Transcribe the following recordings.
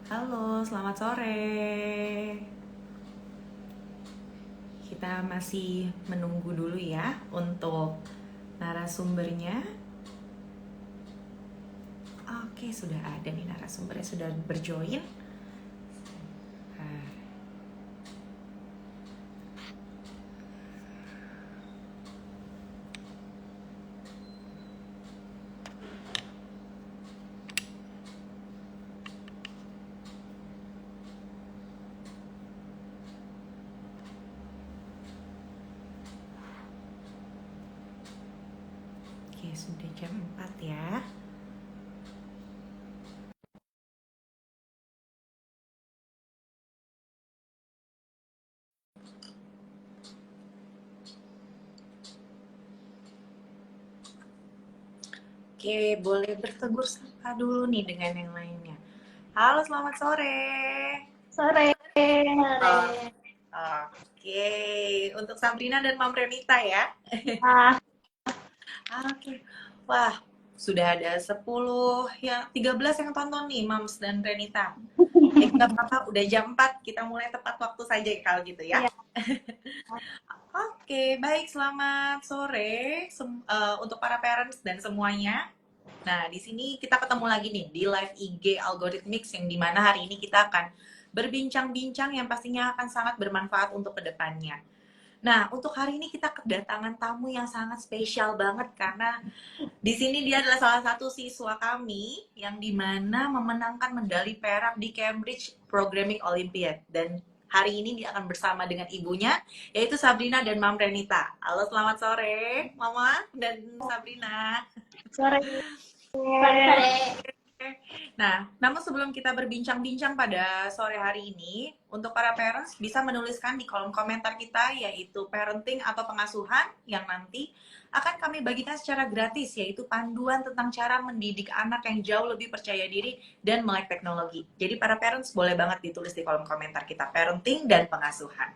Halo, selamat sore. Kita masih menunggu dulu ya untuk narasumbernya. Oke, sudah ada nih narasumbernya sudah berjoin. Ah, Oke, sudah jam 4 ya. Oke, boleh bertegur sapa dulu nih dengan yang lainnya. Halo, selamat sore. Sore, Oh, sore. oke, untuk Sabrina dan Mam Renita ya. Ah, Oke. Wah, sudah ada 10 ya 13 yang tonton nih Mams dan Renita. Ya nggak apa-apa, udah jam 4 kita mulai tepat waktu saja kalau gitu ya. iya. Oke, baik selamat sore untuk para parents dan semuanya. Nah, di sini kita ketemu lagi nih di live IG Algorithmics yang dimana hari ini kita akan berbincang-bincang yang pastinya akan sangat bermanfaat untuk kedepannya. Nah, untuk hari ini kita kedatangan tamu yang sangat spesial banget karena di sini dia adalah salah satu siswa kami yang dimana memenangkan medali perak di Cambridge Programming Olympiad dan hari ini dia akan bersama dengan ibunya yaitu Sabrina dan Mam Renita. Halo, selamat sore, Mama dan Sabrina. Sore. Oke. Nah, namun sebelum kita berbincang-bincang pada sore hari ini, untuk para parents bisa menuliskan di kolom komentar kita yaitu parenting atau pengasuhan yang nanti akan kami bagikan secara gratis yaitu panduan tentang cara mendidik anak yang jauh lebih percaya diri dan melek teknologi. Jadi para parents boleh banget ditulis di kolom komentar kita parenting dan pengasuhan.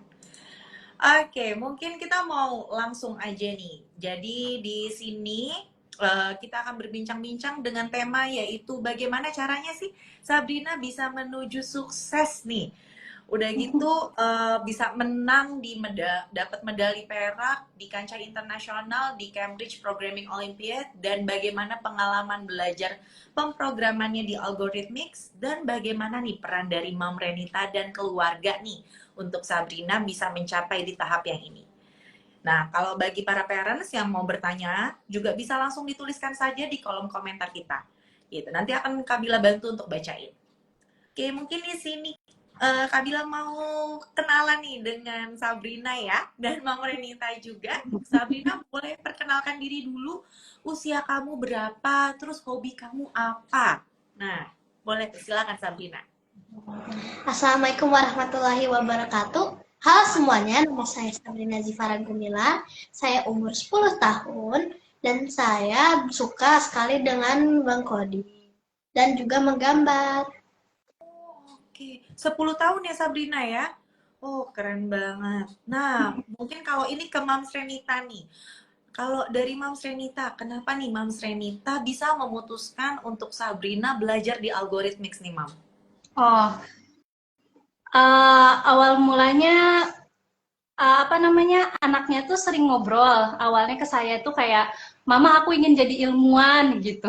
Oke, mungkin kita mau langsung aja nih. Jadi di sini kita akan berbincang-bincang dengan tema yaitu bagaimana caranya sih Sabrina bisa menuju sukses nih. Udah gitu bisa menang di dapat medali perak di kancah internasional di Cambridge Programming Olympiad dan bagaimana pengalaman belajar pemrogramannya di Algorithmics dan bagaimana nih peran dari Mam Renita dan keluarga nih untuk Sabrina bisa mencapai di tahap yang ini. Nah, kalau bagi para parents yang mau bertanya, juga bisa langsung dituliskan saja di kolom komentar kita. Gitu. Nanti akan Kabila bantu untuk bacain. Oke, mungkin di sini Kabila mau kenalan nih dengan Sabrina ya, dan Mama Renita juga. Sabrina boleh perkenalkan diri dulu, usia kamu berapa, terus hobi kamu apa? Nah, boleh silakan Sabrina. Assalamualaikum warahmatullahi wabarakatuh. Halo semuanya, nama saya Sabrina Zifara Gumila. Saya umur 10 tahun dan saya suka sekali dengan mengcoding dan juga menggambar. Oke, 10 tahun ya Sabrina ya? Oh, keren banget. Nah, mungkin kalau ini ke Mams Renita nih. Kalau dari Mams Renita, kenapa nih Mams Renita bisa memutuskan untuk Sabrina belajar di Algorithmics nih, Mam? Oh, awal mulanya apa namanya, anaknya tuh sering ngobrol. Awalnya ke saya tuh kayak, "Mama, aku ingin jadi ilmuwan," gitu.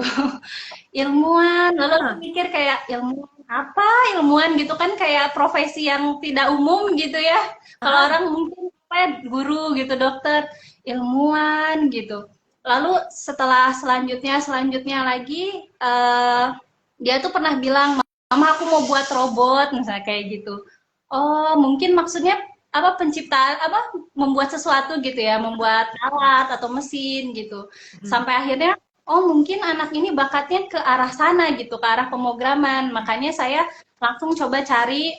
Ilmuwan, lalu aku Ah, mikir kayak ilmuwan apa, ilmuwan gitu kan kayak profesi yang tidak umum gitu ya. Kalau ah, orang mungkin apa ya, guru gitu, dokter, ilmuwan gitu. Lalu setelah selanjutnya lagi dia tuh pernah bilang, "Mama, aku mau buat robot," misalnya kayak gitu. Oh, mungkin maksudnya apa, penciptaan apa, membuat sesuatu gitu ya, membuat alat atau mesin gitu. mm, Sampai akhirnya, oh mungkin anak ini bakatnya ke arah sana gitu, ke arah pemrograman. Makanya saya langsung coba cari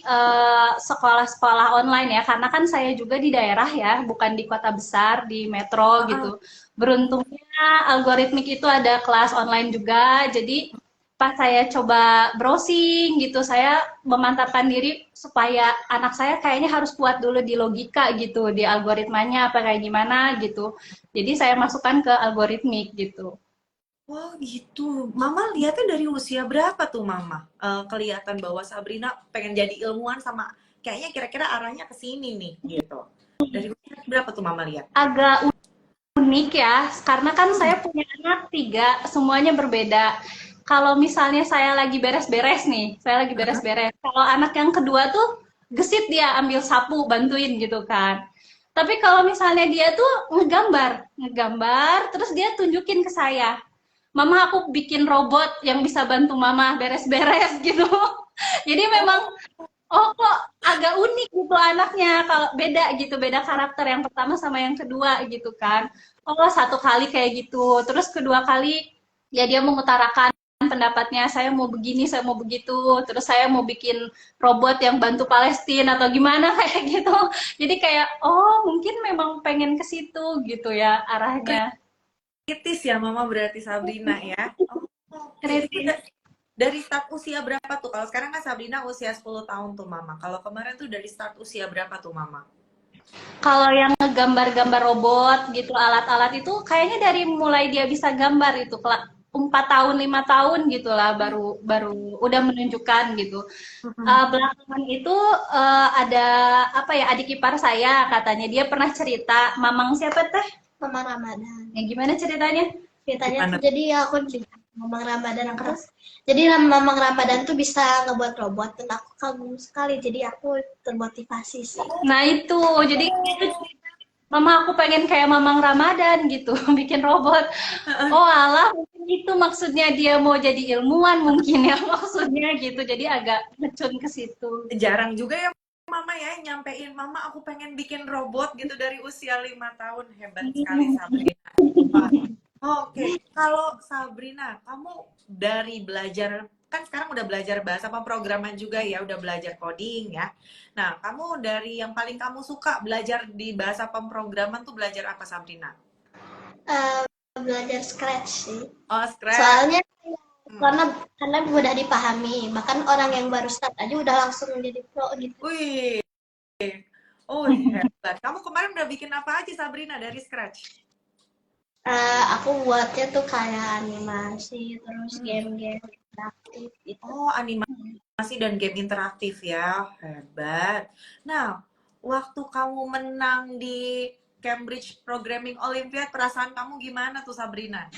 sekolah-sekolah online ya, karena kan saya juga di daerah ya, bukan di kota besar, di metro ah, ah. gitu. Beruntungnya algoritmik itu ada kelas online juga, jadi pas saya coba browsing gitu, saya memantapkan diri supaya anak saya kayaknya harus kuat dulu di logika gitu, di algoritmanya apa kayak gimana gitu. Jadi saya masukkan ke algoritmik gitu. Oh gitu. Mama lihatnya dari usia berapa tuh Mama? Kelihatan bahwa Sabrina pengen jadi ilmuwan sama kayaknya kira-kira arahnya ke sini nih gitu. Dari usia berapa tuh Mama lihat? Agak unik ya, karena kan saya punya anak 3, semuanya berbeda. Kalau misalnya saya lagi beres-beres nih, saya lagi beres-beres. Kalau anak yang kedua tuh gesit dia ambil sapu bantuin gitu kan. Tapi kalau misalnya dia tuh ngegambar, ngegambar, terus dia tunjukin ke saya. Mama aku bikin robot yang bisa bantu mama beres-beres gitu. Jadi memang oh kok agak unik gitu anaknya kalau beda gitu, beda karakter yang pertama sama yang kedua gitu kan. Oh satu kali kayak gitu, terus kedua kali ya dia mengutarakan pendapatnya, saya mau begini, saya mau begitu, terus saya mau bikin robot yang bantu Palestina atau gimana kayak gitu. Jadi kayak oh mungkin memang pengen ke situ gitu ya arahnya. Kritis ya Mama berarti Sabrina ya. Oh, oke. Itu Kritis. dari start usia berapa tuh? Kalau sekarang kan Sabrina usia 10 tahun tuh Mama. Kalau kemarin tuh dari start usia berapa tuh Mama? Kalau yang ngegambar-gambar robot gitu, alat-alat itu kayaknya dari mulai dia bisa gambar itu 4 tahun 5 tahun gitulah baru baru udah menunjukkan gitu. Belakangan itu ada apa ya adik ipar saya katanya dia pernah cerita Mamang siapa teh? Mamang Ramadan. Yang gimana ceritanya? Ceritanya Gimana? tuh jadi aku lihat Mamang Ramadan terus jadi Mamang Ramadan tuh bisa ngebuat robot dan aku kagum sekali jadi aku termotivasi sih. Nah itu jadi itu Mama aku pengen kayak Mamang Ramadan gitu, bikin robot. Oh alah, mungkin itu maksudnya dia mau jadi ilmuwan mungkin ya maksudnya gitu. Jadi agak ngecun ke situ. Jarang juga ya Mama ya nyampein Mama aku pengen bikin robot gitu dari usia 5 tahun. Hebat sekali Sabrina. Wah. Oke, kalau Sabrina, kamu dari belajar kan sekarang udah belajar bahasa pemrograman juga ya, udah belajar coding ya. Nah, kamu dari yang paling kamu suka belajar di bahasa pemrograman tuh belajar apa Sabrina? Eh, Belajar Scratch sih. Oh, Scratch. Soalnya Hmm. karena mudah dipahami. Bahkan orang yang baru start aja udah langsung jadi pro gitu. Wih, oh hebat. Kamu kemarin udah bikin apa aja Sabrina dari Scratch? Aku buatnya tuh kayak animasi terus game-game interaktif gitu. Oh, animasi dan game interaktif ya. Hebat. Nah, waktu kamu menang di Cambridge Programming Olympiad, perasaan kamu gimana tuh Sabrina?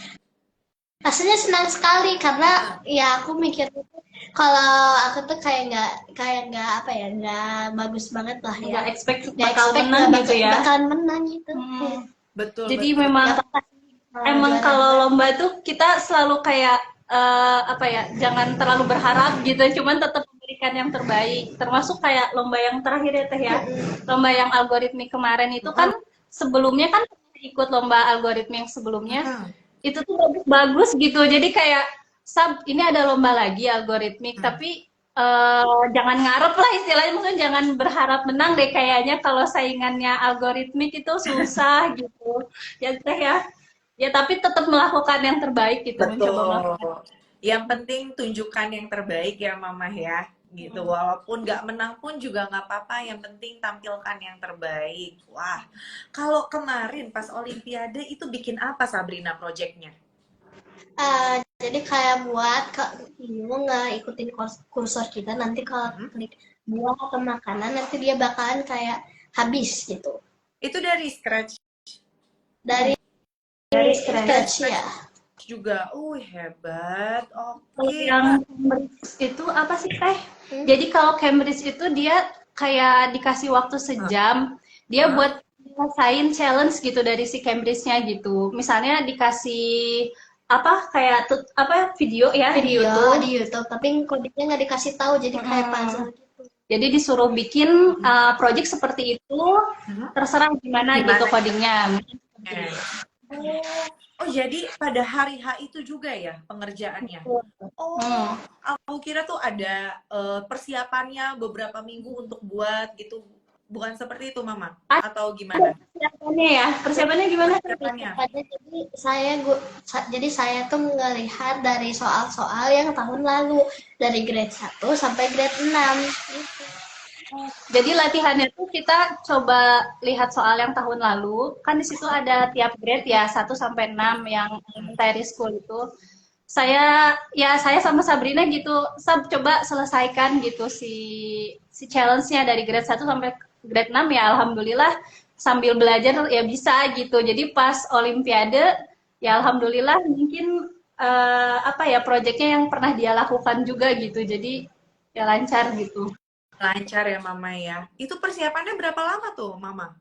Rasanya senang sekali karena ya aku mikir kalau aku tuh kayak nggak apa ya nggak bagus banget lah ya. Nggak expect Nggak bakal expect menang gitu ya. bakalan menang gitu. Betul, Jadi betul. memang Nggak apa-apa sih emang juara. kalau lomba tuh kita selalu kayak apa ya, jangan terlalu berharap gitu, cuman tetap memberikan yang terbaik. Termasuk kayak lomba yang terakhir ya Teh ya. Lomba yang algoritmik kemarin itu kan sebelumnya kan ikut lomba algoritmik yang sebelumnya itu tuh bagus gitu. Jadi kayak ini ada lomba lagi algoritmik tapi jangan ngarep lah istilahnya, maksudnya jangan berharap menang deh kayaknya kalau saingannya algoritmik itu susah gitu. Ya Teh ya. Ya tapi tetap melakukan yang terbaik gitu, mencoba melakukan. Betul. Yang penting tunjukkan yang terbaik ya Mama ya. Gitu. Walaupun nggak menang pun juga nggak apa-apa. Yang penting tampilkan yang terbaik. Wah, kalau kemarin pas Olimpiade itu bikin apa Sabrina projectnya? Jadi kayak buat mau nggak ikutin kursor kita nanti kalau klik buah atau makanan nanti dia bakalan kayak habis gitu Itu dari Scratch dari scratch ya. juga. Hebat. Kalau Oke. yang Cambridge itu apa sih Teh? Jadi kalau Cambridge itu dia kayak dikasih waktu sejam, dia buat ngerasain challenge gitu dari si Cambridge-nya gitu. Misalnya dikasih apa kayak apa video ya di Video YouTube. di YouTube tapi kodenya nggak dikasih tahu jadi kayak puzzle gitu. Jadi disuruh bikin project seperti itu, terserah gimana gitu codingnya. Oh, jadi pada hari H itu juga ya pengerjaannya? Oh, aku kira tuh ada persiapannya beberapa minggu untuk buat gitu. Bukan seperti itu, Mama? Atau gimana? Persiapannya ya, persiapannya gimana? Persiapannya. Jadi saya tuh melihat dari soal-soal yang tahun lalu dari grade 1 sampai grade 6 gitu. Jadi latihannya tuh kita coba lihat soal yang tahun lalu, kan di situ ada tiap grade ya, 1 sampai 6 yang elementary school itu. Saya sama Sabrina gitu, coba selesaikan gitu si challenge-nya dari grade 1 sampai grade 6 ya alhamdulillah sambil belajar ya bisa gitu. Jadi pas olimpiade ya alhamdulillah mungkin apa ya proyeknya yang pernah dia lakukan juga gitu. Jadi ya lancar gitu. Lancar ya Mama ya. Itu persiapannya berapa lama tuh Mama?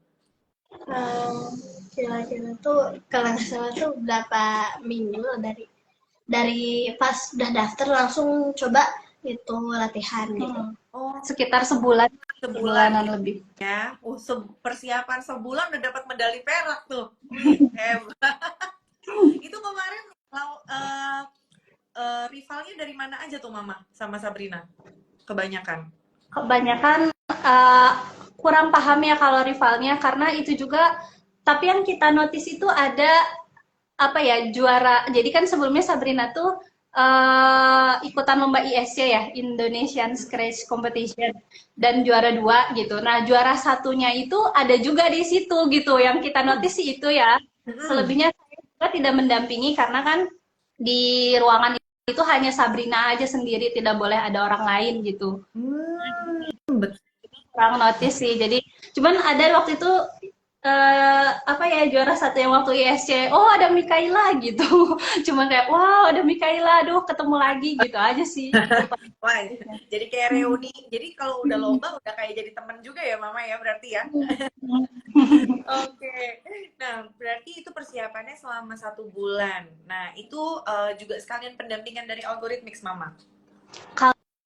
Eee, kira-kira tuh kalau nggak salah tuh berapa minggu dari pas udah daftar langsung coba itu latihan gitu. Oh, Sekitar sebulan, sebulan sebulanan lebih. ya. Persiapan sebulan udah dapat medali perak tuh. Wih, hebat. Itu kemarin rivalnya dari mana aja tuh Mama sama Sabrina? Kebanyakan. Kebanyakan kurang paham ya kalau rivalnya karena itu juga tapi yang kita notice itu ada apa ya juara. Jadi kan sebelumnya Sabrina tuh ikutan lomba ISC ya, Indonesian Scratch Competition dan juara 2 gitu. Nah, juara satunya itu ada juga di situ gitu. Yang kita notice sih itu ya. Selebihnya saya juga tidak mendampingi karena kan di ruangan itu hanya Sabrina aja sendiri, tidak boleh ada orang lain gitu. Betul. Kurang notice sih. Jadi cuman ada waktu itu apa ya juara satu yang waktu ISC, oh ada Mikaela gitu. Cuma kayak wow ada Mikaela, aduh ketemu lagi gitu aja sih. Wah, jadi kayak reuni. Jadi kalau udah lomba udah kayak jadi temen juga ya Mama ya berarti ya. Oke. Nah, berarti itu persiapannya selama 1 bulan. Nah, itu juga sekalian pendampingan dari Algorithmics Mama.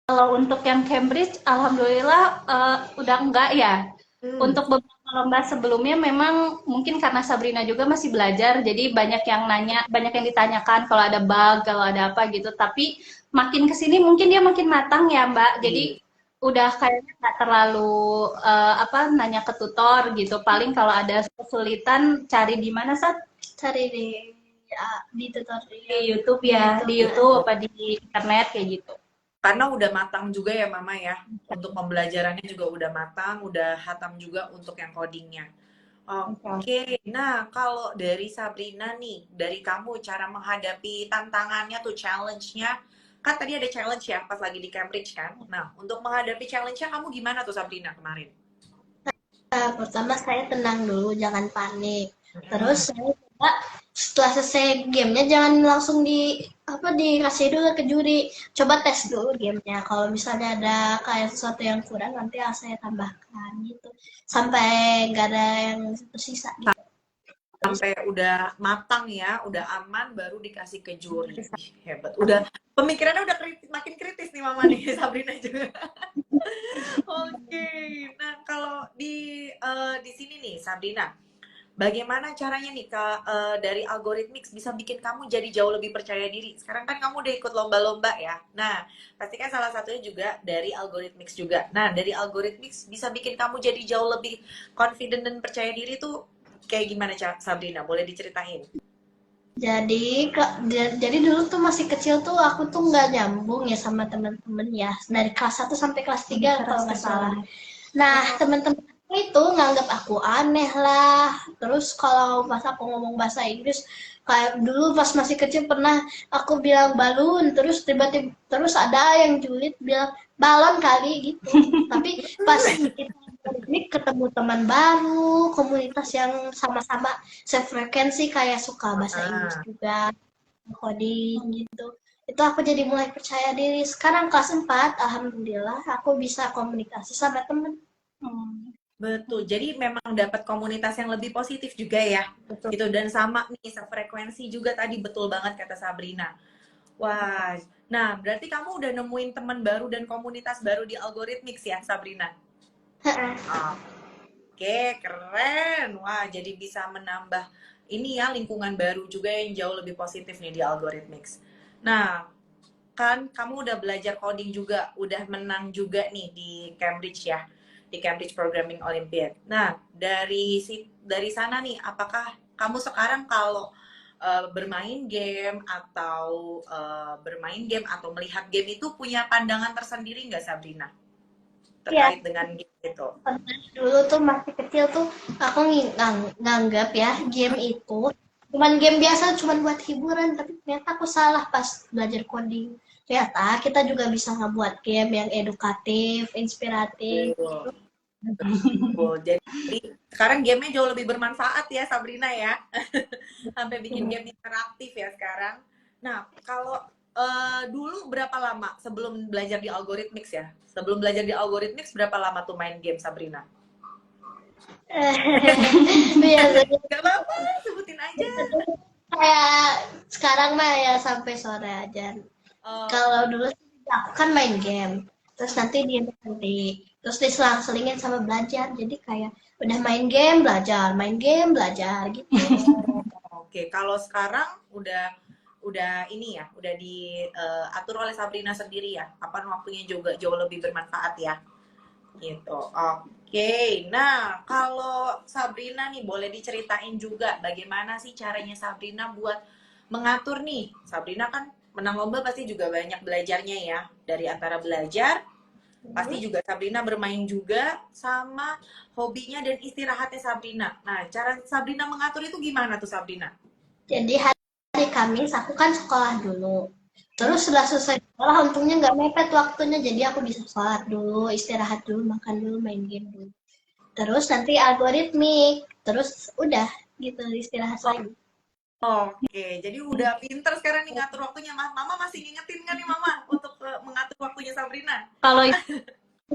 Kalau untuk yang Cambridge, alhamdulillah udah enggak ya. Untuk beberapa lomba sebelumnya memang mungkin karena Sabrina juga masih belajar, jadi banyak yang nanya, banyak yang ditanyakan kalau ada bug, kalau ada apa gitu. Tapi makin kesini mungkin dia makin matang ya Mbak. Jadi udah kayaknya nggak terlalu apa nanya ke tutor gitu. Paling kalau ada kesulitan cari di mana saat Cari di tutorial di YouTube ya, di YouTube apa di internet kayak gitu. Karena udah matang juga ya Mama ya. Untuk pembelajarannya juga udah matang, udah hatam juga untuk yang codingnya. Oke, nah kalau dari Sabrina nih, dari kamu cara menghadapi tantangannya tuh, challenge-nya, kan tadi ada challenge ya pas lagi di Cambridge kan? Nah, untuk menghadapi challenge-nya kamu gimana tuh Sabrina kemarin? Pertama saya tenang dulu, jangan panik. Terus saya coba setelah selesai gamenya jangan langsung dikasih dulu ke juri. Coba tes dulu gamenya. Kalau misalnya ada kayak sesuatu yang kurang nanti saya tambahkan gitu. Sampai nggak ada yang tersisa gitu. Sampai udah matang ya, udah aman baru dikasih ke juri. Hebat. Udah pemikirannya udah makin kritis nih Mama nih, Sabrina juga. Oke. Nah, kalau di sini nih Sabrina, bagaimana caranya nih dari Algorithmics bisa bikin kamu jadi jauh lebih percaya diri? Sekarang kan kamu udah ikut lomba-lomba ya. Nah, pasti kan salah satunya juga dari Algorithmics juga. Nah, dari Algorithmics bisa bikin kamu jadi jauh lebih confident dan percaya diri tuh kayak gimana Sabrina? Boleh diceritain? Jadi dulu tuh masih kecil tuh aku tuh nggak nyambung ya sama teman-teman ya dari kelas 1 sampai kelas 3 kalau nggak salah. Nah teman-teman aku itu nganggap aku aneh lah. Terus kalau pas aku ngomong bahasa Inggris kayak dulu pas masih kecil pernah aku bilang balon terus tiba-tiba terus ada yang julid bilang balon kali gitu. Tapi pas ini ketemu teman baru, komunitas yang sama-sama sefrekuensi kayak suka bahasa Inggris juga, coding gitu. Itu aku jadi mulai percaya diri. Sekarang kelas 4, alhamdulillah aku bisa komunikasi sama temen. Betul. Jadi memang dapat komunitas yang lebih positif juga ya. Betul. Gitu dan sama nih sefrekuensi juga tadi betul banget kata Sabrina. Wah, nah berarti kamu udah nemuin teman baru dan komunitas baru di Algorithmics ya, Sabrina? Oke, keren. Wah, jadi bisa menambah ini ya lingkungan baru juga yang jauh lebih positif nih di Algorithmics. Nah, kan kamu udah belajar coding juga, udah menang juga nih di Cambridge ya, di Cambridge Programming Olympiad. Nah, dari sana nih, apakah kamu sekarang kalau bermain game atau melihat game itu punya pandangan tersendiri nggak Sabrina? Ya, terkait dengan game itu? pernah dulu tuh masih kecil tuh aku nganggap ya game itu cuman game biasa, cuman buat hiburan, tapi ternyata aku salah pas belajar coding. Ternyata kita juga bisa ngebuat game yang edukatif, inspiratif. Betul. Betul. Jadi sekarang gamenya jauh lebih bermanfaat ya Sabrina ya. Sampai bikin game interaktif ya sekarang. Nah, kalau dulu berapa lama sebelum belajar di Algorithmics ya? Sebelum belajar di Algorithmics berapa lama tuh main game Sabrina? Biasanya Gak apa-apa, sebutin aja. kayak sekarang mah ya sampai sore aja. Oh, Kalau dulu sih aku kan main game, terus nanti dia berhenti, terus diselang-selingin sama belajar. Jadi kayak udah main game belajar gitu. oke. Kalau sekarang udah ini ya, udah diatur oleh Sabrina sendiri ya. Kapan waktunya juga jauh lebih bermanfaat ya. Gitu. Oke. Nah, kalau Sabrina nih boleh diceritain juga bagaimana sih caranya Sabrina buat mengatur nih. Sabrina kan menang lomba pasti juga banyak belajarnya ya. Dari antara belajar, pasti juga Sabrina bermain juga sama hobinya dan istirahatnya Sabrina. Nah, cara Sabrina mengatur itu gimana tuh Sabrina? Jadi hari Kamis aku kan sekolah dulu. Terus setelah selesai sekolah untungnya nggak mepet waktunya, jadi aku bisa sholat dulu, istirahat dulu, makan dulu, main game dulu. Terus nanti algoritmik, terus udah gitu istirahat lagi. Oke, jadi udah pinter sekarang nih ngatur waktunya. Mama masih ngingetin nggak nih Mama untuk mengatur waktunya Sabrina? Kalau itu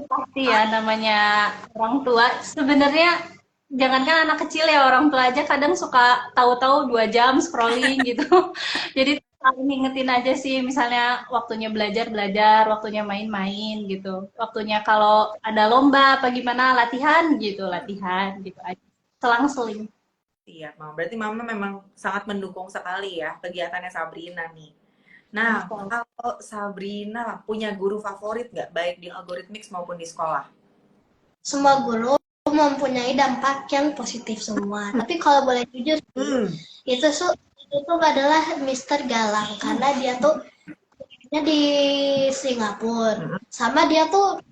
pasti ya namanya orang tua. Sebenarnya jangankan anak kecil ya, orang tua aja kadang suka tahu-tahu 2 jam scrolling gitu. Jadi saling ngingetin aja sih, misalnya waktunya belajar belajar, waktunya main-main gitu. Waktunya kalau ada lomba apa gimana latihan gitu aja. Selang-seling. Iya, Mama. Berarti Mama memang sangat mendukung sekali ya kegiatannya Sabrina nih. Nah, kalau Sabrina punya guru favorit nggak, baik di algoritmik maupun di sekolah? Semua guru mempunyai dampak yang positif semua. Tapi kalau boleh jujur sih, Hmm. itu tuh adalah Mister Galang karena dia tuh di Singapura. Sama dia tuh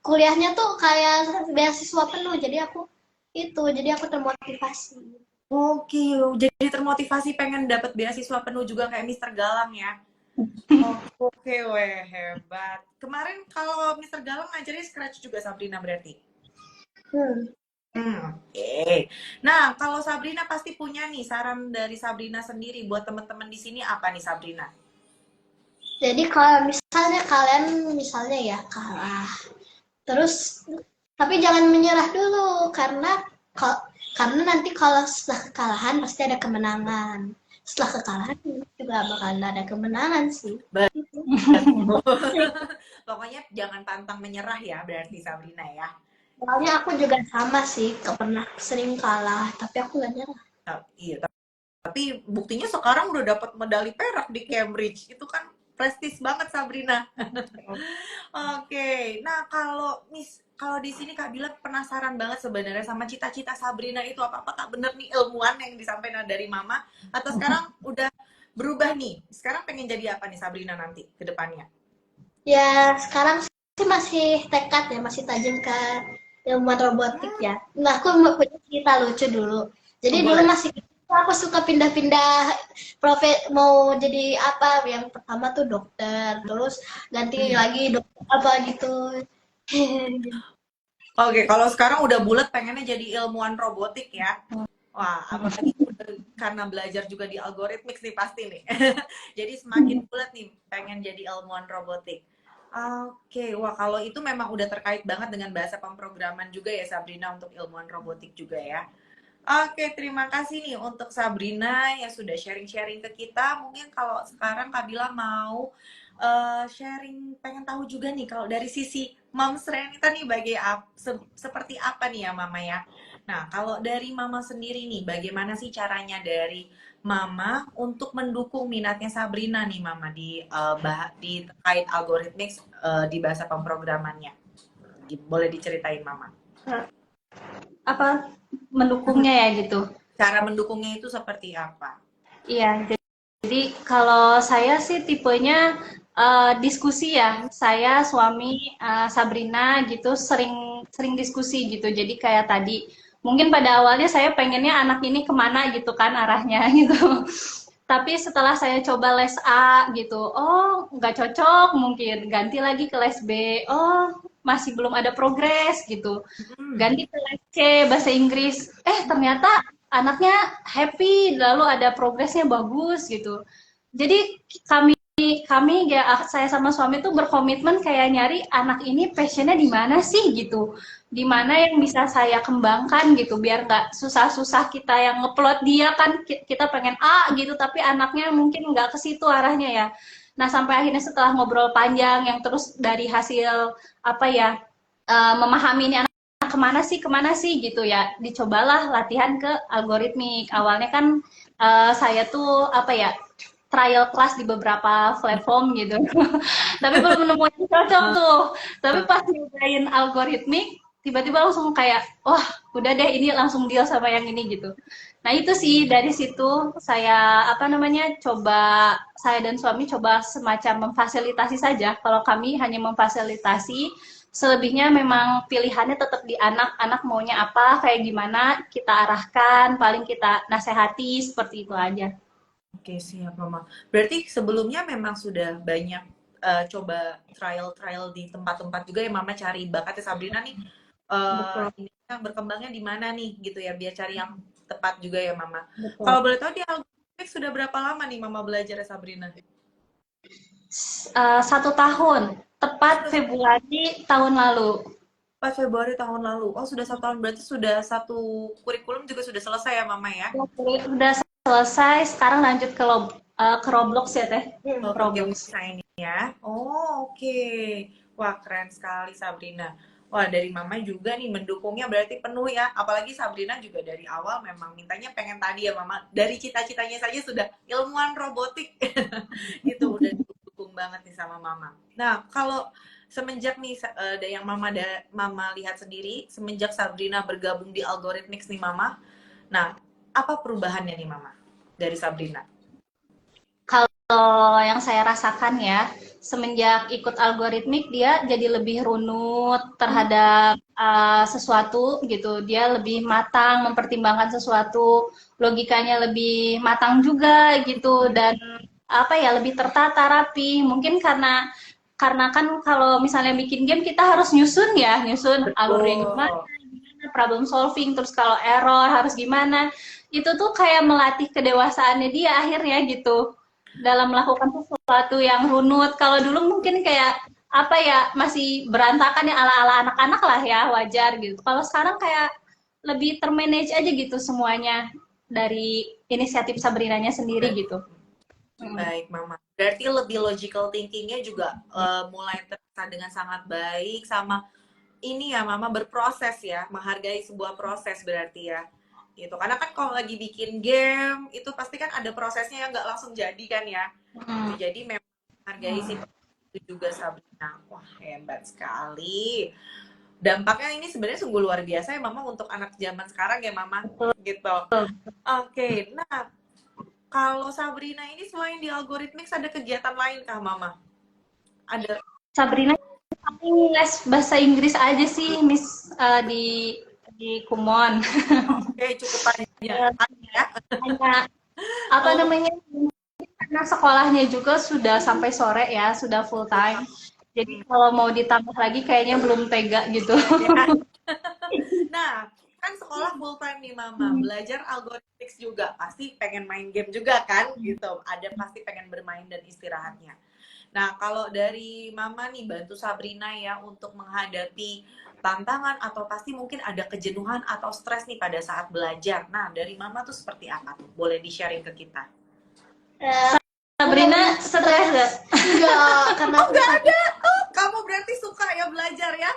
kuliahnya tuh kayak beasiswa penuh. Jadi aku termotivasi. Oke, jadi termotivasi pengen dapat beasiswa penuh juga kayak Mister Galang ya. Oh, oke, weh, hebat. Kemarin kalau Mister Galang ngajarnya Scratch juga Sabrina berarti? Hmm. Oke. Nah, kalau Sabrina pasti punya nih saran dari Sabrina sendiri buat teman-teman di sini apa nih Sabrina? Jadi kalau misalnya kalian misalnya ya kalah, terus tapi jangan menyerah dulu karena nanti kalau setelah kekalahan pasti ada kemenangan. Setelah kekalahan juga bakal ada kemenangan sih. Gitu. Pokoknya jangan pantang menyerah ya berarti Sabrina ya. Soalnya aku juga sama sih, pernah sering kalah, tapi aku gak nyerah. Iya, tapi buktinya sekarang udah dapat medali perak di Cambridge. Itu kan prestis banget Sabrina. Oke. Nah, kalau di sini Kak Bila penasaran banget sebenarnya sama cita-cita Sabrina itu apakah bener nih ilmuwan yang disampaikan dari Mama atau sekarang udah berubah nih? Sekarang pengen jadi apa nih Sabrina nanti ke depannya? Ya, sekarang sih masih tekad ya, masih tajam ke ilmuwan robotik ya. Nah, aku mau punya cerita lucu dulu. Jadi Oh, dulu boleh. masih kecil, aku suka pindah-pindah mau jadi apa. Yang pertama tuh dokter, terus ganti Hmm. lagi dokter apa gitu. Oke, kalau sekarang udah bulat pengennya jadi ilmuwan robotik ya. Wah, apalagi udah karena belajar juga di algoritmik nih pasti nih. Jadi semakin bulat nih pengen jadi ilmuwan robotik. Oke, wah kalau itu memang udah terkait banget dengan bahasa pemrograman juga ya Sabrina untuk ilmuwan robotik juga ya. Oke, terima kasih nih untuk Sabrina yang sudah sharing-sharing ke kita. Mungkin kalau sekarang Kabila mau sharing, pengen tahu juga nih kalau dari sisi Moms Renita nih seperti apa nih ya Mama ya. Nah, kalau dari Mama sendiri nih, bagaimana sih caranya dari Mama untuk mendukung minatnya Sabrina nih Mama di terkait algoritmik di bahasa pemrogramannya? Boleh diceritain Mama? Apa mendukungnya ya gitu. Cara mendukungnya itu seperti apa? Iya, jadi kalau saya sih tipenya diskusi ya. Saya, suami, Sabrina gitu sering sering diskusi gitu. Jadi kayak tadi, mungkin pada awalnya saya pengennya anak ini kemana gitu kan arahnya gitu. Tapi setelah saya coba les A gitu, oh nggak cocok mungkin, ganti lagi ke les B, oh masih belum ada progres gitu. Hmm. Ganti ke les C bahasa Inggris, ternyata anaknya happy, lalu ada progresnya bagus gitu. Jadi kami kami ya saya sama suami tuh berkomitmen kayak nyari anak ini passionnya di mana sih gitu, di mana yang bisa saya kembangkan gitu biar nggak susah-susah kita yang ngeplot dia kan kita pengen A gitu tapi anaknya mungkin nggak ke situ arahnya ya. Nah sampai akhirnya setelah ngobrol panjang yang terus dari hasil apa ya memahami ini anak kemana sih gitu ya dicobalah latihan ke algoritmik awalnya kan saya tuh apa ya trial class di beberapa platform gitu. Tapi belum menemukan yang cocok tuh. Tapi pas nyobain algoritmik, tiba-tiba langsung kayak, wah udah deh ini langsung deal sama yang ini gitu. Nah itu sih dari situ saya apa namanya coba saya dan suami coba semacam memfasilitasi saja. Kalau kami hanya memfasilitasi, selebihnya memang pilihannya tetap di anak-anak maunya apa, kayak gimana kita arahkan, paling kita nasehati seperti itu aja. Oke, siap Mama. Berarti sebelumnya memang sudah banyak coba trial-trial di tempat-tempat juga ya Mama cari bakatnya Sabrina nih Betul, ini yang berkembangnya di mana nih gitu ya biar cari yang tepat juga ya Mama. betul. Kalau boleh tahu di algoritmik sudah berapa lama nih Mama belajar ya Sabrina? 1 tahun, Oh, tepat Februari tahun lalu. 4 Februari tahun lalu. Oh, sudah 1 tahun berarti sudah satu kurikulum juga sudah selesai ya Mama ya? Udah selesai, sekarang lanjut ke Roblox ya Teh. Oh, ke game Roblox. design ya. Oh, oke. Wah, keren sekali Sabrina. Wah, dari Mama juga nih mendukungnya berarti penuh ya. Apalagi Sabrina juga dari awal memang mintanya pengen tadi ya Mama. Dari cita-citanya saja sudah ilmuwan robotik. Gitu, udah didukung banget nih sama Mama. Nah, kalau semenjak nih dari yang Mama lihat sendiri, semenjak Sabrina bergabung di Algorithmics nih Mama. Nah, apa perubahannya nih Mama dari Sabrina? Kalau yang saya rasakan ya, semenjak ikut algoritmik dia jadi lebih runut terhadap sesuatu gitu. Dia lebih matang mempertimbangkan sesuatu, logikanya lebih matang juga gitu dan apa ya lebih tertata rapi. Mungkin karena kan kalau misalnya bikin game kita harus nyusun ya, nyusun alurnya gimana, Betul. problem solving, terus kalau error harus gimana. Itu tuh kayak melatih kedewasaannya dia akhirnya gitu dalam melakukan sesuatu yang runut. Kalau dulu mungkin kayak apa ya masih berantakan ya ala-ala anak-anak lah ya wajar gitu. Kalau sekarang kayak lebih termanage aja gitu semuanya dari inisiatif Sabrinanya sendiri gitu. Baik, Mama. Berarti lebih logical thinkingnya juga mulai terasa dengan sangat baik sama ini ya, Mama berproses ya, menghargai sebuah proses berarti ya. Gitu. Karena kan kalau lagi bikin game itu pasti kan ada prosesnya yang nggak langsung jadi kan ya. Gitu. Hmm. Jadi memang menghargai si proses itu juga Sabrina. Wah, hebat sekali. Dampaknya ini sebenarnya sungguh luar biasa ya Mama untuk anak zaman sekarang ya Mama. Gitu. Oke, nah kalau Sabrina ini selain di Algorithmics ada kegiatan lain kah, Mama? Ada. Sabrina paling les bahasa Inggris aja sih Miss di Kumon. Oke, cukup panjang ya. Hanya apa Oh, namanya karena sekolahnya juga sudah sampai sore ya, sudah full time. Jadi kalau mau ditambah lagi kayaknya belum tega gitu. ya. Nah, kan sekolah full time nih, Mama. Belajar Algorithmics juga. Pasti pengen main game juga kan, gitu. Ada pasti pengen bermain dan istirahatnya. Nah, kalau dari Mama nih bantu Sabrina ya untuk menghadapi tantangan atau pasti mungkin ada kejenuhan atau stres nih pada saat belajar. Nah, dari Mama tuh seperti apa tuh? Boleh di-sharing ke kita? Eh, Sabrina stres gak? enggak, karena Oh, nggak ada. Oh, kamu berarti suka ya belajar ya?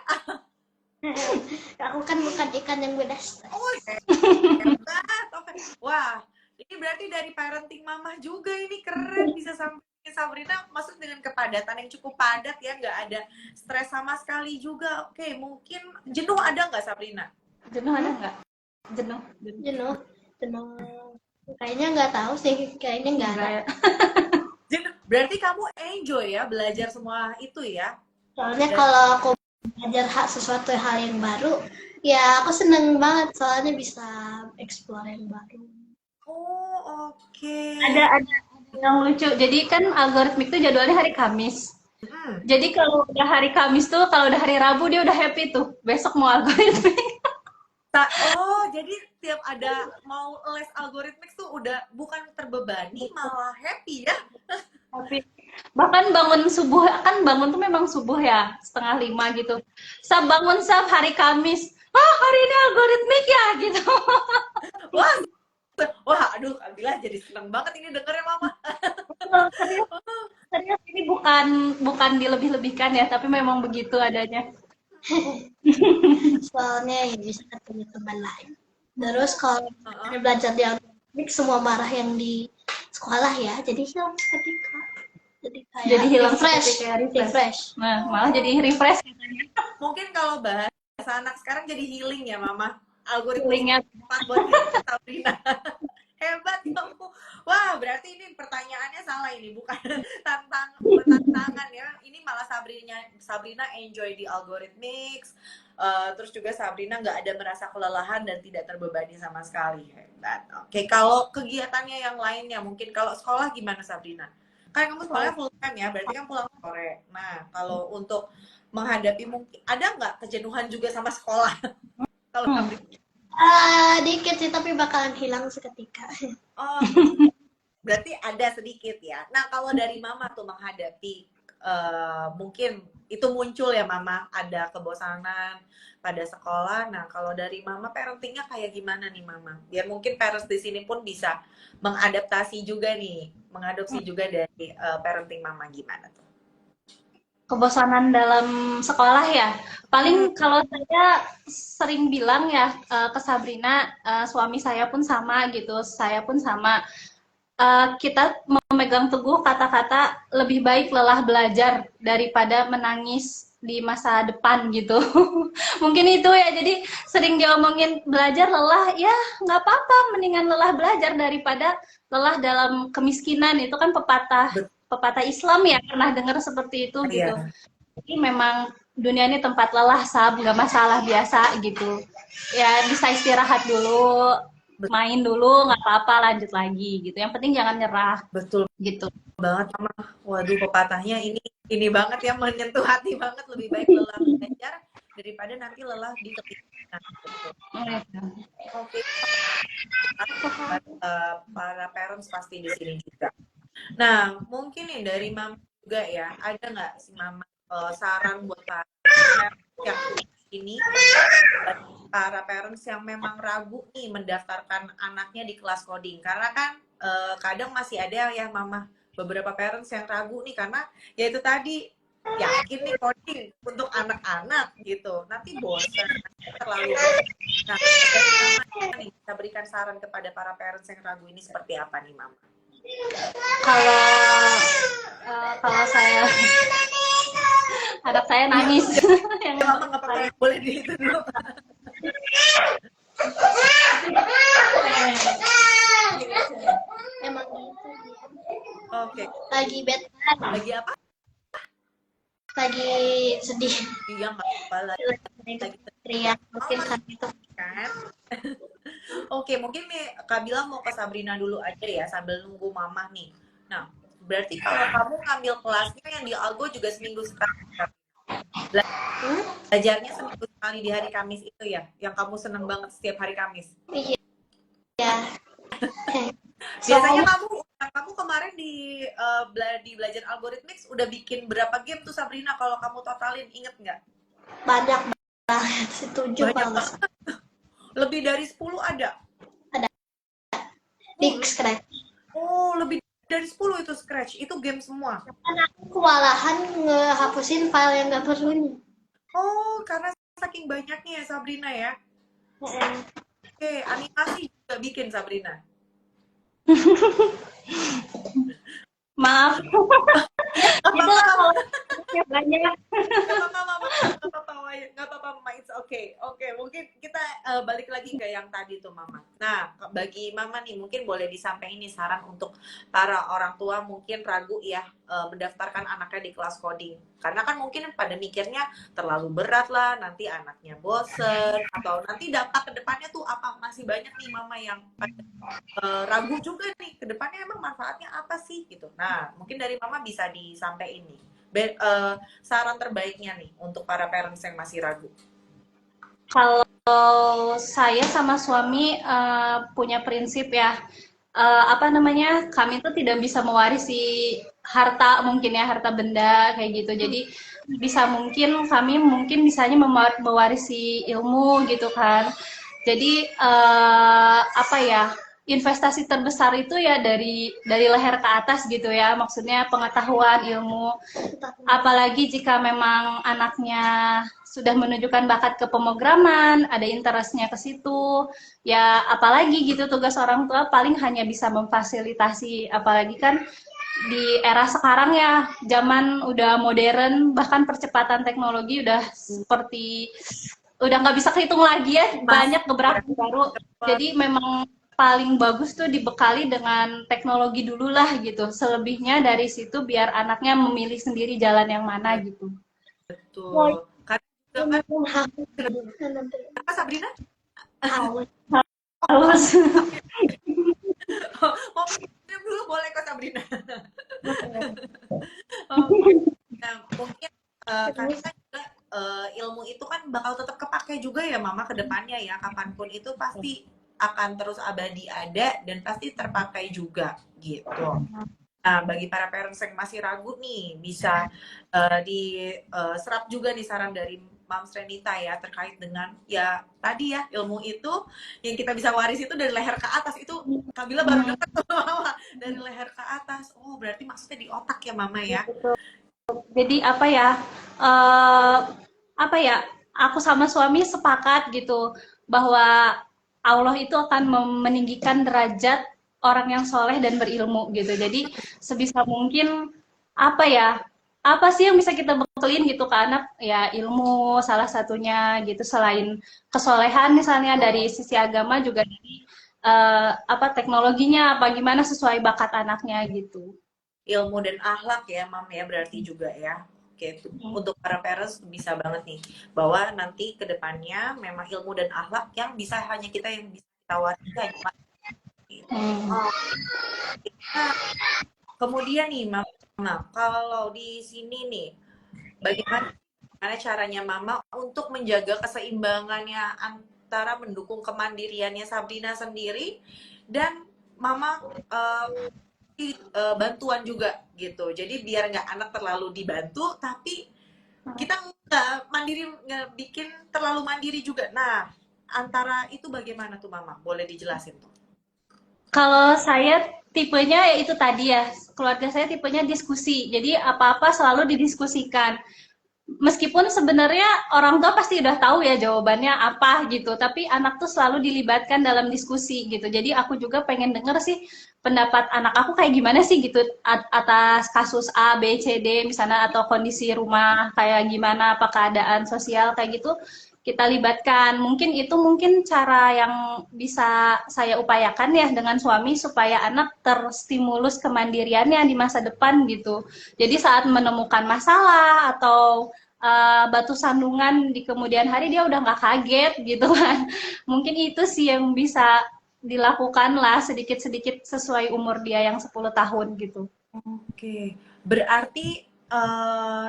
aku kan bukan ikan yang beda. Oh, hebat. Oke. Wah, ini berarti dari parenting Mama juga ini keren bisa sampai Sabrina masuk dengan kepadatan yang cukup padat ya, nggak ada stres sama sekali juga. Oke, mungkin jenuh ada nggak Sabrina? Jenuh ada nggak? Jenuh. Jenuh, jenuh. Kayaknya nggak tahu sih, kayaknya nggak ada. Enggak ya. Jenuh. Berarti kamu enjoy ya belajar semua itu ya? Soalnya Dan kalau aku belajar sesuatu hal yang baru, ya aku seneng banget soalnya bisa explore yang baru. oh oke. Ada yang lucu. Jadi kan algoritmik tuh jadwalnya hari Kamis. Hmm. Jadi kalau udah hari Kamis tuh, kalau udah hari Rabu dia udah happy tuh. Besok mau algoritmik. Oh, jadi tiap ada mau les algoritmik tuh udah bukan terbebani, malah happy ya? Tapi bahkan bangun subuh, kan bangun tuh memang subuh ya, 4:30 gitu. Bangun hari Kamis. Oh, hari ini algoritmik ya gitu. Wah, wah, aduh, Kabila jadi seneng banget ini dengernya Mama. Serius, serius ini bukan dilebih-lebihkan ya, tapi memang begitu adanya. Soalnya ya bisa ketemu teman lain. Terus kalau Heeh. belajar di algoritmik, semua marah yang di sekolah ya, jadi hilang seketika. Jadi kayak Jadi hilang refresh, seketika, refresh. refresh. Nah, malah jadi Oh, refresh katanya. mungkin kalau bahasa anak sekarang jadi healing ya Mama. Algoritmik Feelingnya. tempat buat healing Sabrina. Hebat kamu. Wah, berarti ini pertanyaannya salah ini, bukan bukan tantangan ya. Ini malah Sabrina enjoy di algorithmics. Terus juga Sabrina nggak ada merasa kelelahan dan tidak terbebani sama sekali. Hebat. Oke, kalau kegiatannya yang lainnya, mungkin kalau sekolah gimana Sabrina? Kan kamu sekolahnya full time ya, berarti kan pulang sore. Nah, kalau untuk menghadapi mungkin ada nggak kejenuhan juga sama sekolah? Kalau Sabrina? Dikit sih, tapi bakalan hilang seketika. Oh, berarti ada sedikit ya. Nah, kalau dari Mama tuh menghadapi mungkin itu muncul ya Mama, ada kebosanan pada sekolah. Nah, kalau dari Mama parentingnya kayak gimana nih Mama? Biar mungkin parents di sini pun bisa mengadaptasi juga nih, mengadopsi juga dari parenting Mama gimana tuh? Kebosanan dalam sekolah ya. Paling kalau saya sering bilang ya ke Sabrina, suami saya pun sama gitu, saya pun sama. Kita memegang teguh kata-kata lebih baik lelah belajar daripada menangis di masa depan gitu. Mungkin itu ya, jadi sering diomongin belajar lelah, ya nggak apa-apa, mendingan lelah belajar daripada lelah dalam kemiskinan. Itu kan pepatah Islam ya, pernah dengar seperti itu gitu. Iya, Jadi memang dunia ini tempat lelah, nggak masalah, biasa gitu. Ya bisa istirahat dulu, main dulu, nggak apa-apa, lanjut lagi gitu. Yang penting jangan nyerah betul gitu. banget Mama. Waduh, pepatahnya ini banget ya, menyentuh hati banget. Lebih baik lelah belajar daripada nanti lelah di kemiskinan. Betul. Oke, para parents pasti di sini juga. Nah, mungkin nih dari Mama juga ya, ada nggak sih Mama saran buat para parents yang ini, para parents yang memang ragu nih mendaftarkan anaknya di kelas coding? Karena kan kadang masih ada ya Mama, beberapa parents yang ragu nih karena ya itu tadi, yakin nih coding untuk anak-anak gitu, nanti bosan, terlalu nah, dari Mama nih bisa berikan saran kepada para parents yang ragu ini seperti apa nih Mama? Kalau saya anak saya nangis yang Mama nggak apa-apa, boleh di itu dulu. Emang gitu. Oke, Lagi bad, lagi apa? lagi sedih. Iya nggak apa-apa, lagi Teriak mungkin oh, kan itu. kan. Oke, mungkin nih Kak bilang mau ke Sabrina dulu aja ya sambil nunggu Mama nih. Nah, berarti kalau kamu ngambil kelasnya yang di Algo juga seminggu sekali. Belajarnya seminggu sekali di hari Kamis itu ya, yang kamu seneng banget setiap hari Kamis. Iya. Biasanya kamu kemarin di belajar algoritmix udah bikin berapa game tuh Sabrina kalau kamu totalin, inget nggak? Banyak banget, 7 Banyak kalau nggak banget. salah. Lebih dari 10 ada. Di Scratch. Oh, lebih dari 10 itu Scratch. Itu game semua. Karena aku kewalahan ngehapusin file yang nggak perlunya. Oh, karena saking banyaknya ya Sabrina ya. Oke, animasi juga bikin Sabrina. Maaf. Apa-apa, Ya, banyak. Gak apa-apa mama, nggak apa-apa mama, it's okay. Oke, mungkin kita balik lagi ke yang tadi tuh mama. Nah, bagi mama nih mungkin boleh disampaikan ini saran untuk para orang tua mungkin ragu ya mendaftarkan anaknya di kelas coding. Karena kan mungkin pada mikirnya terlalu berat lah, nanti anaknya bosen, atau nanti dampak ke depannya tuh apa, masih banyak nih mama yang ragu juga nih, ke depannya emang manfaatnya apa sih gitu. Nah, mungkin dari mama bisa disampaikan nih. Saran terbaiknya nih untuk para parents yang masih ragu. Kalau saya sama suami punya prinsip ya, apa namanya, kami tuh tidak bisa mewarisi harta mungkin ya, harta benda kayak gitu. Jadi bisa mungkin kami mungkin bisanya mewarisi ilmu gitu kan. Jadi apa ya, investasi terbesar itu ya dari leher ke atas gitu ya, maksudnya pengetahuan, ilmu. Apalagi jika memang anaknya sudah menunjukkan bakat ke pemrograman, ada interestnya ke situ, ya apalagi gitu tugas orang tua paling hanya bisa memfasilitasi, apalagi kan di era sekarang ya, zaman udah modern, bahkan percepatan teknologi udah seperti, udah nggak bisa kehitung lagi ya, banyak beberapa baru, jadi memang paling bagus tuh dibekali dengan teknologi dulu lah gitu, selebihnya dari situ biar anaknya memilih sendiri jalan yang mana gitu. Betul. Karena apa Sabrina? Halus. Mau minum dulu boleh kok Sabrina. Nah, mungkin karena juga ilmu itu kan bakal tetap kepake juga ya mama ke depannya ya, kapanpun itu pasti akan terus abadi ada dan pasti terpakai juga gitu. Nah, bagi para parents yang masih ragu nih, bisa diserap juga nih saran dari Mams Renita ya, terkait dengan ya tadi ya, ilmu itu yang kita bisa waris itu dari leher ke atas. Itu Kabila baru dengar tuh mama, dari leher ke atas. Oh, berarti maksudnya di otak ya mama ya. Jadi apa ya, aku sama suami sepakat gitu bahwa Allah itu akan meninggikan derajat orang yang soleh dan berilmu gitu. Jadi sebisa mungkin apa ya, apa sih yang bisa kita bekelin gitu ke anak, ya ilmu salah satunya gitu, selain kesolehan misalnya dari sisi agama juga dari apa teknologinya apa gimana sesuai bakat anaknya gitu. Ilmu dan akhlak ya mam ya, berarti juga ya. Oke, untuk para parents bisa banget nih bahwa nanti ke depannya memang ilmu dan akhlak yang bisa hanya kita yang bisa kita warisi hanya nah, kemudian nih mama, kalau di sini nih bagaimana caranya mama untuk menjaga keseimbangannya antara mendukung kemandiriannya Sabrina sendiri dan mama bantuan juga gitu. Jadi biar nggak anak terlalu dibantu, tapi kita nggak mandiri, nggak bikin terlalu mandiri juga. Nah, antara itu bagaimana tuh mama? Boleh dijelasin tuh? Kalau saya tipenya ya itu tadi ya, keluarga saya tipenya diskusi. Jadi apa-apa selalu didiskusikan. Meskipun sebenarnya orang tua pasti udah tahu ya jawabannya apa gitu, tapi anak tuh selalu dilibatkan dalam diskusi gitu. Jadi aku juga pengen denger sih pendapat anak aku kayak gimana sih gitu atas kasus A, B, C, D misalnya, atau kondisi rumah kayak gimana, apa keadaan sosial kayak gitu kita libatkan. Mungkin itu mungkin cara yang bisa saya upayakan ya dengan suami supaya anak terstimulus kemandiriannya di masa depan gitu. Jadi saat menemukan masalah atau batu sandungan di kemudian hari dia udah nggak kaget gitu kan. Mungkin itu sih yang bisa dilakukan lah sedikit-sedikit sesuai umur dia yang 10 tahun gitu. Oke, berarti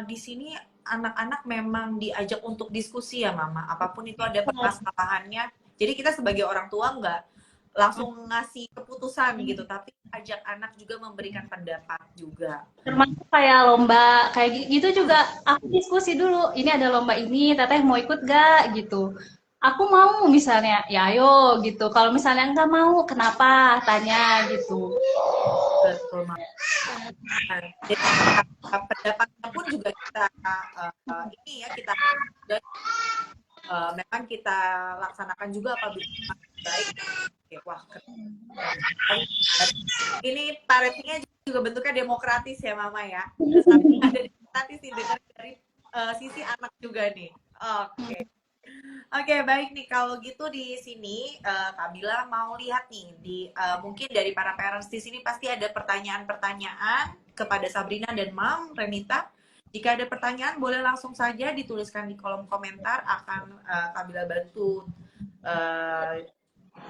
di sini anak-anak memang diajak untuk diskusi ya mama, apapun itu ada permasalahannya. Jadi kita sebagai orang tua nggak langsung ngasih keputusan gitu, tapi ajak anak juga memberikan pendapat juga. Termasuk kayak lomba kayak gitu juga aku diskusi dulu, ini ada lomba ini teteh mau ikut gak gitu, aku mau misalnya ya ayo gitu, kalau misalnya enggak mau kenapa tanya gitu. Betul mama. Nah, jadi pendapatnya pun juga kita ini ya kita memang kita laksanakan juga apabila baik. Oke, wah keren. Ini parentingnya juga bentuknya demokratis ya mama ya. Ada nanti sih dengar dari sisi anak juga nih. Oke. Oke, baik nih. Kalau gitu di sini Kak Bila mau lihat nih mungkin dari para parents di sini pasti ada pertanyaan-pertanyaan kepada Sabrina dan Mam Renita. Jika ada pertanyaan boleh langsung saja dituliskan di kolom komentar, akan Kak Bila bantu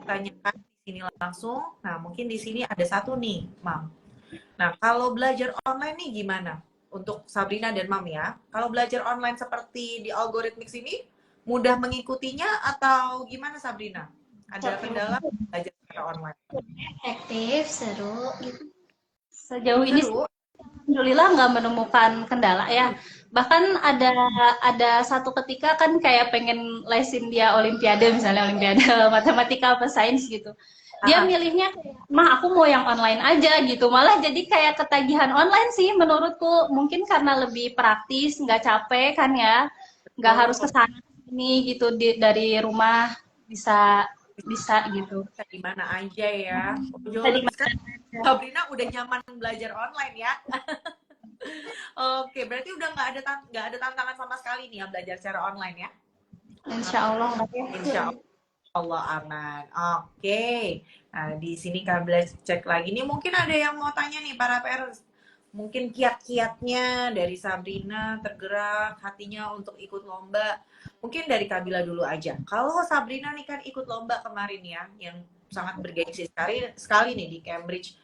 tanyakan di sini langsung. Nah, mungkin di sini ada satu nih, Mam. Nah, kalau belajar online nih gimana? Untuk Sabrina dan Mam ya. Kalau belajar online seperti di algoritmik ini, mudah mengikutinya atau gimana Sabrina? Ada kendala belajar secara online? Efektif, seru gitu. Sejauh ini Seru? alhamdulillah nggak menemukan kendala ya. Bahkan ada satu ketika kan kayak pengen lesin dia olimpiade, misalnya olimpiade matematika apa sains gitu. Dia milihnya kayak, mah aku mau yang online aja gitu. Malah jadi kayak ketagihan online sih menurutku. Mungkin karena lebih praktis, nggak capek kan ya. Nggak harus ke sana sini gitu dari rumah bisa bisa gitu. Bisa di mana aja ya. Jauh Tadi lebih sekarang Sabrina udah nyaman belajar online ya. Oke, berarti udah nggak ada tantangan sama sekali nih ya belajar secara online ya. insya Allah nggak ya. Insya Allah aman. Oke. Nah, di sini Kak Bila cek lagi nih. Mungkin ada yang mau tanya nih para parents. Mungkin kiat-kiatnya dari Sabrina tergerak hatinya untuk ikut lomba. Mungkin dari Kak Bila dulu aja. Kalau Sabrina nih kan ikut lomba kemarin ya, yang sangat bergengsi sekali nih di Cambridge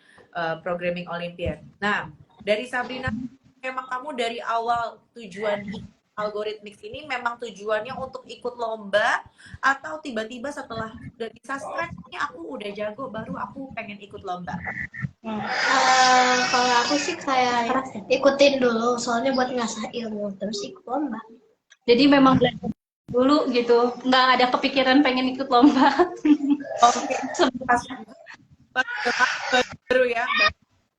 Programming Olympiad. Nah, dari Sabrina, memang kamu dari awal tujuan algoritmik ini memang tujuannya untuk ikut lomba atau tiba-tiba setelah udah bisa stres ini aku udah jago baru aku pengen ikut lomba? Kalau aku sih kayak ikutin dulu, soalnya buat ngasah ilmu, terus ikut lomba. Jadi memang belajar dulu gitu, nggak ada kepikiran pengen ikut lomba. Oke, baru ya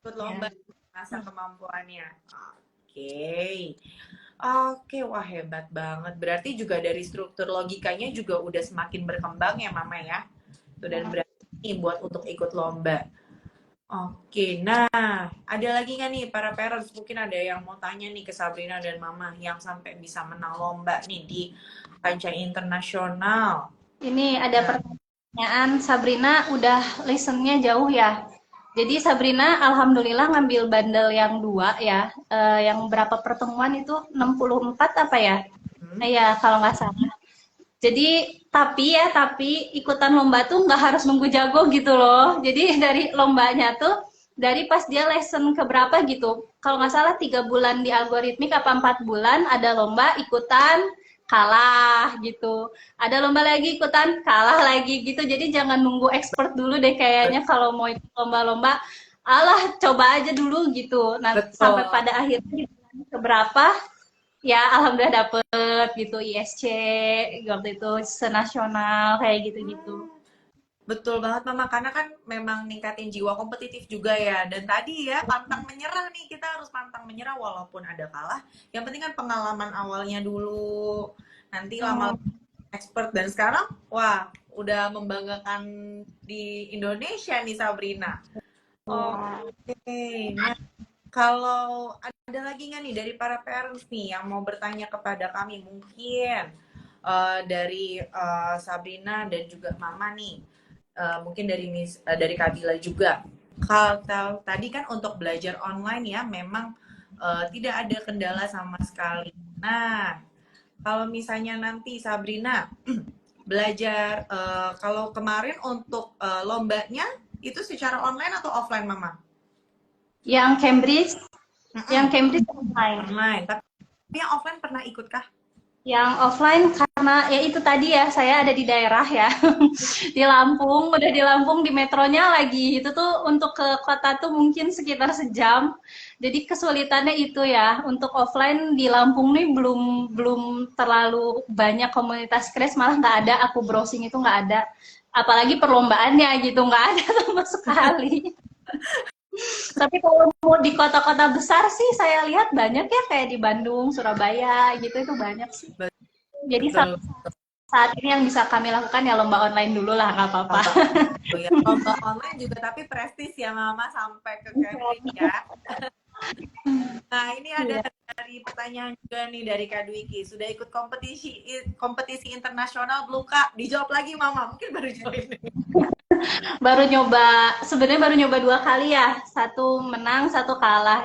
ikut lomba masa kemampuannya. Oke. Oke, wah hebat banget. Berarti juga dari struktur logikanya juga udah semakin berkembang ya Mama ya. Tuh, dan berarti buat untuk ikut lomba. Oke, nah ada lagi nggak nih para parents? Mungkin ada yang mau tanya nih ke Sabrina dan Mama yang sampai bisa menang lomba nih di kancah internasional. Ini ada pertanyaan, Sabrina udah listennya jauh ya? Jadi Sabrina alhamdulillah ngambil bandel yang 2 ya, yang berapa pertemuan itu 64 apa ya? Ya kalau nggak salah. Jadi tapi ikutan lomba tuh nggak harus nunggu jago gitu loh. Jadi dari lombanya tuh dari pas dia lesson keberapa gitu. Kalau nggak salah 3 bulan di algoritmik apa 4 bulan ada lomba ikutan kalah gitu. Ada lomba lagi ikutan kalah lagi gitu. Jadi jangan nunggu expert dulu deh kayaknya kalau mau ikut lomba-lomba. Alah coba aja dulu gitu. Nah sampai pada akhirnya di bulan keberapa ya alhamdulillah dapet gitu ISC waktu itu senasional kayak gitu-gitu. Betul banget Mama, karena kan memang ningkatin jiwa kompetitif juga ya. Dan tadi ya pantang menyerah nih, kita harus pantang menyerah walaupun ada kalah. Yang penting kan pengalaman awalnya dulu. Nanti lama-lama expert, dan sekarang wah udah membanggakan di Indonesia nih Sabrina. Oke. Nah, kalau ada lagi nggak nih dari para parents nih yang mau bertanya kepada kami, mungkin dari Sabrina dan juga Mama nih. Mungkin dari Kak Bila juga. Kalau tadi kan untuk belajar online ya memang tidak ada kendala sama sekali. Nah, kalau misalnya nanti Sabrina belajar kalau kemarin untuk lombanya itu secara online atau offline Mama? Yang Cambridge online. Online. Tapi yang offline pernah ikut kah? Yang offline karena ya itu tadi ya saya ada di daerah ya di Lampung, udah di Lampung di metronya lagi itu tuh untuk ke kota tuh mungkin sekitar sejam. Jadi kesulitannya itu ya untuk offline di Lampung nih belum terlalu banyak komunitas Crash, malah nggak ada, aku browsing itu nggak ada. Apalagi perlombaannya gitu nggak ada sama sekali. Tapi kalau mau di kota-kota besar sih saya lihat banyak ya kayak di Bandung, Surabaya gitu itu banyak sih. Jadi saat ini yang bisa kami lakukan ya lomba online dulu lah, nggak apa-apa. Ya, lomba online juga tapi prestis ya Mama sampai ke Cambridge ya. Nah, ini ada Iya. dari pertanyaan juga nih dari Kak Dwiki. Sudah ikut kompetisi internasional belum Kak? Dijawab lagi Mama, mungkin baru join. Baru nyoba, sebenarnya baru nyoba 2 kali ya. Satu menang, satu kalah.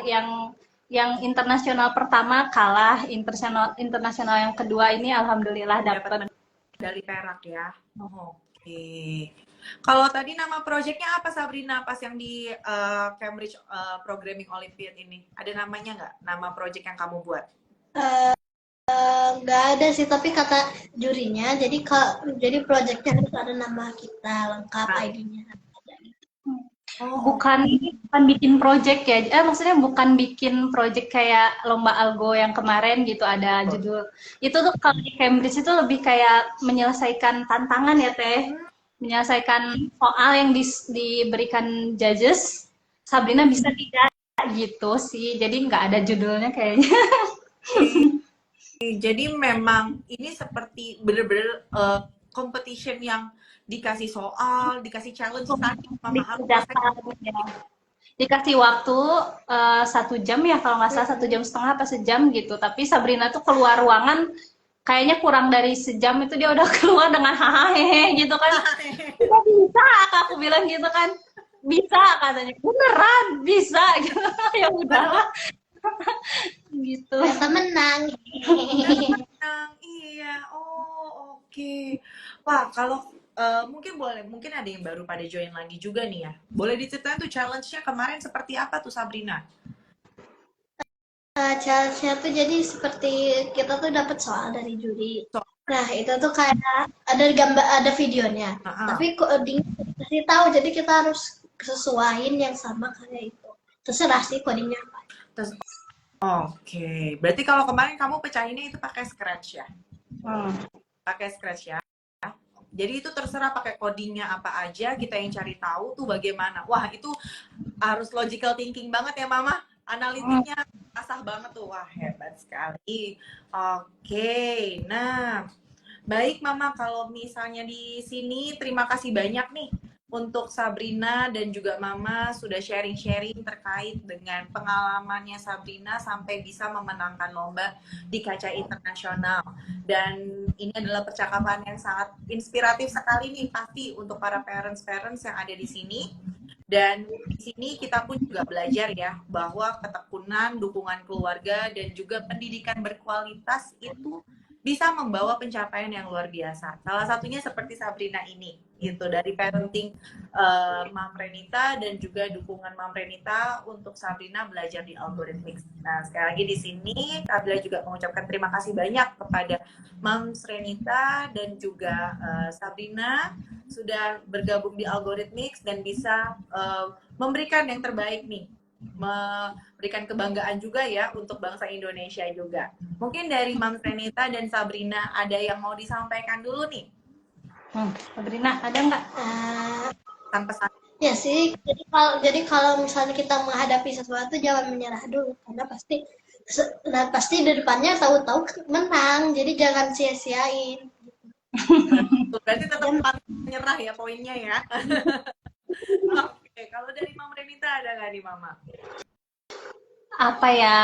Yang internasional pertama kalah, internasional yang kedua ini alhamdulillah Dapat dapat. medali perak ya. Oke. Kalau tadi nama proyeknya apa Sabrina pas yang di Cambridge Programming Olympiad ini? Ada namanya nggak? Nama proyek yang kamu buat? Nggak ada sih, tapi kata jurinya, jadi proyeknya harus ada nama kita lengkap, Nah. ID-nya. Oh, Bukan bikin project ya, maksudnya bukan bikin project kayak lomba algo yang kemarin gitu ada judul. Itu tuh kalau di Cambridge itu lebih kayak menyelesaikan tantangan ya Teh, menyelesaikan soal yang diberikan judges. Sabrina bisa tidak gitu sih, jadi nggak ada judulnya kayaknya. jadi memang ini seperti bener-bener competition yang dikasih soal, dikasih challenge tadi, Mama harus selesai. Dikerjakan ya. Dikasih waktu 1 jam ya kalau nggak salah, 1 jam setengah apa sejam gitu, tapi Sabrina tuh keluar ruangan kayaknya kurang dari sejam itu dia udah keluar dengan hahaha gitu kan. Tidak bisa, aku bilang gitu kan, bisa katanya, beneran bisa gitu. Ya udahlah gitu. Ternyata menang. Menang, iya. Oh, oke. Wah, kalau mungkin ada yang baru pada join lagi juga nih ya. Boleh diceritain tuh challenge-nya kemarin seperti apa tuh Sabrina? Challenge-nya tuh jadi seperti kita tuh dapat soal dari juri. So, Nah, itu tuh kayak ada videonya. Tapi coding dikasih tahu, jadi kita harus sesuaiin yang sama kayak itu. Terserah sih codingnya apa. terus, oke. Berarti kalau kemarin kamu pecahinnya itu pakai Scratch ya? Pakai Scratch ya? Jadi itu terserah pakai codingnya apa aja, kita yang cari tahu tuh bagaimana. Wah, itu harus logical thinking banget ya Mama. Analitiknya asah banget tuh. Wah, hebat sekali. Oke. Nah, baik Mama, kalau misalnya di sini terima kasih banyak nih untuk Sabrina dan juga Mama sudah sharing-sharing terkait dengan pengalamannya Sabrina sampai bisa memenangkan lomba di kaca internasional. Dan ini adalah percakapan yang sangat inspiratif sekali nih pasti untuk para parents-parents yang ada di sini. Dan di sini kita pun juga belajar ya bahwa ketekunan, dukungan keluarga dan juga pendidikan berkualitas itu bisa membawa pencapaian yang luar biasa. Salah satunya seperti Sabrina ini, gitu, dari parenting Mam Renita dan juga dukungan Mam Renita untuk Sabrina belajar di Algorithmics. Nah, sekali lagi di sini Sabrina juga mengucapkan terima kasih banyak kepada Mam Renita dan juga Sabrina sudah bergabung di Algorithmics dan bisa memberikan yang terbaik nih, memberikan kebanggaan juga ya untuk bangsa Indonesia juga. Mungkin dari Mam Renita dan Sabrina ada yang mau disampaikan dulu nih? Sabrina, ada nggak? Pesan-pesan. Ya sih, jadi kalau misalnya kita menghadapi sesuatu jangan menyerah dulu, karena pasti di depannya tahu-tahu menang, jadi jangan sia-siain. Berarti tetap menyerah ya poinnya ya. Oke, kalau dari Mam Renita ada nggak nih Mama? Apa ya,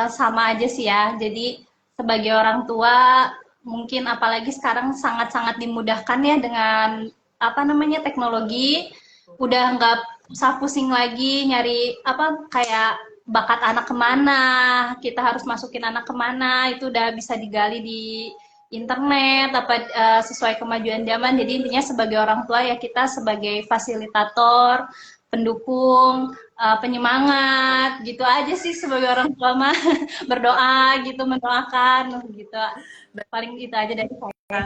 sama aja sih ya. Jadi sebagai orang tua mungkin apalagi sekarang sangat-sangat dimudahkan ya dengan apa namanya teknologi. Udah nggak usah pusing lagi nyari apa kayak bakat anak kemana, kita harus masukin anak kemana, itu udah bisa digali di internet apa sesuai kemajuan zaman. Jadi intinya sebagai orang tua ya kita sebagai fasilitator, pendukung, penyemangat gitu aja sih sebagai orang tua mah. Berdoa gitu, mendoakan gitu, paling itu aja dari saya.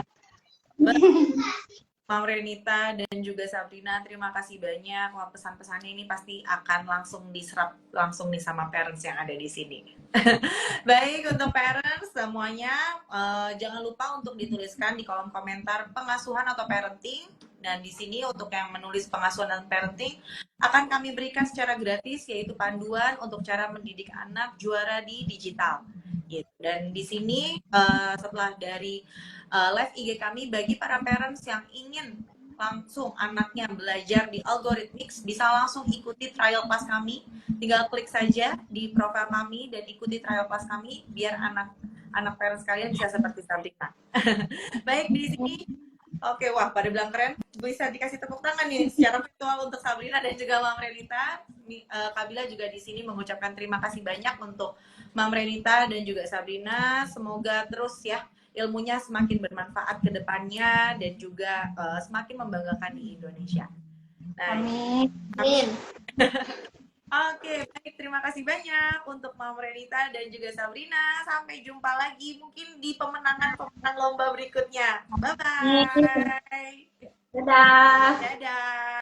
Mam Renita dan juga Sabrina, terima kasih banyak. Wah, pesan-pesannya ini pasti akan langsung diserap langsung nih sama parents yang ada di sini. Baik, untuk parents semuanya, jangan lupa untuk dituliskan di kolom komentar pengasuhan atau parenting. Dan di sini untuk yang menulis pengasuhan dan parenting akan kami berikan secara gratis, yaitu panduan untuk cara mendidik anak juara di digital. Gitu. Dan di sini setelah dari live IG kami, bagi para parents yang ingin langsung anaknya belajar di Algorithmics, bisa langsung ikuti trial class kami. Tinggal klik saja di profil kami dan ikuti trial class kami biar anak parents kalian bisa seperti Sabrina. Baik, di sini oke, wah pada bilang keren. Bisa dikasih tepuk tangan nih secara virtual untuk Sabrina dan juga Mam Renita. Kabila juga di sini mengucapkan terima kasih banyak untuk Mam Renita dan juga Sabrina. Semoga terus ya ilmunya semakin bermanfaat ke depannya dan juga semakin membanggakan di Indonesia. Nah, Amin. Amin. oke, baik. Terima kasih banyak untuk Mam Renita dan juga Sabrina. Sampai jumpa lagi mungkin di pemenangan-pemenang lomba berikutnya. Bye-bye. Dadah. Dadah.